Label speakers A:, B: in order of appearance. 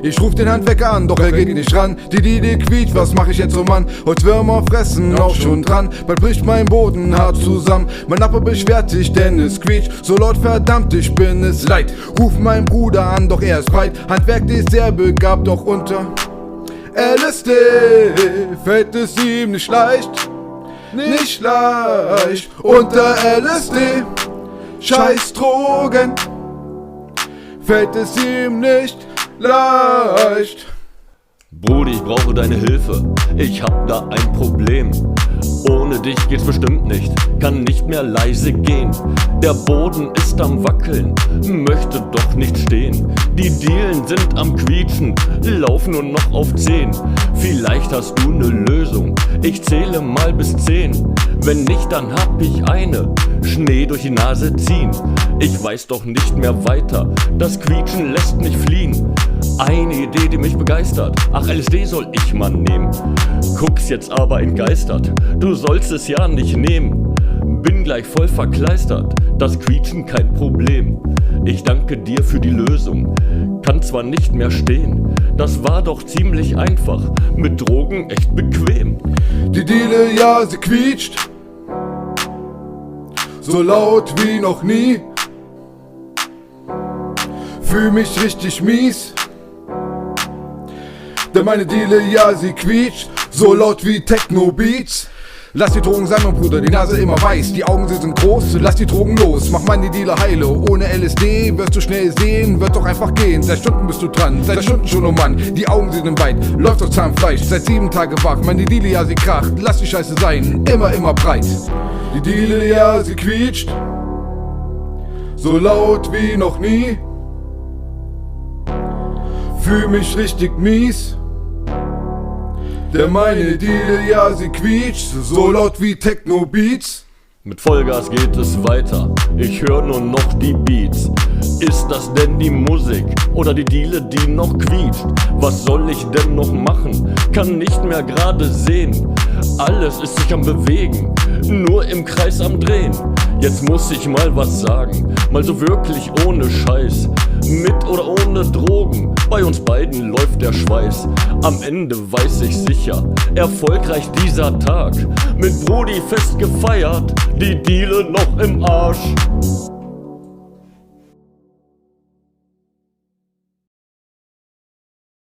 A: Ich ruf den Handwerker an, doch er geht nicht ran. Die Diele quietscht, was mach ich jetzt, oh Mann? Holzwürmer fressen, auch schon dran. Bald bricht mein Boden hart zusammen. Mein Nachbar beschwert sich, denn es quietscht so laut, verdammt, ich bin es leid. Ruf meinen Bruder an, doch er ist breit. Handwerk ist sehr begabt, doch unter LSD fällt es ihm nicht leicht. Nicht leicht unter LSD. Scheiß Drogen fällt es ihm nicht leicht.
B: Brudi, ich brauche deine Hilfe, ich hab da ein Problem. Ohne dich geht's bestimmt nicht, kann nicht mehr leise gehen. Der Boden ist am Wackeln, möchte doch nicht stehen. Die Dielen sind am Quietschen, laufen nur noch auf 10. Vielleicht hast du ne Lösung, ich zähle mal bis 10. Wenn nicht, dann hab ich eine, Schnee durch die Nase ziehen. Ich weiß doch nicht mehr weiter, das Quietschen lässt mich fliehen. Eine Idee, die mich begeistert, ach LSD soll ich mal nehmen. Guck's jetzt aber entgeistert, du sollst es ja nicht nehmen. Bin gleich voll verkleistert, das Quietschen kein Problem. Ich danke dir für die Lösung, kann zwar nicht mehr stehen. Das war doch ziemlich einfach, mit Drogen echt bequem.
A: Die Diele, ja, sie quietscht so laut wie noch nie. Fühl mich richtig mies, denn meine Diele, ja, sie quietscht so laut wie Techno-Beats. Lass die Drogen sein, mein Bruder, die Nase immer weiß, die Augen sie sind groß, lass die Drogen los, mach meine Dealer heile. Ohne LSD wirst du schnell sehen, wird doch einfach gehen. Seit Stunden bist du dran, seit Stunden schon, oh Mann, die Augen sie sind weit, läuft auf Zahnfleisch, seit 7 Tage wach, meine Dealer, ja, sie kracht, lass die Scheiße sein, immer breit. Die Dealer, ja, sie quietscht so laut wie noch nie. Fühl mich richtig mies, denn meine Diele, ja, sie quietscht so laut wie Techno-Beats.
B: Mit Vollgas geht es weiter, ich höre nur noch die Beats. Ist das denn die Musik oder die Diele, die noch quietscht? Was soll ich denn noch machen? Kann nicht mehr gerade sehen. Alles ist sich am Bewegen, nur im Kreis am Drehen. Jetzt muss ich mal was sagen, mal so wirklich ohne Scheiß. Mit oder ohne Drogen, bei uns beiden läuft der Schweiß. Am Ende weiß ich sicher, erfolgreich dieser Tag. Mit Brudi fest gefeiert, die Diele noch im Arsch.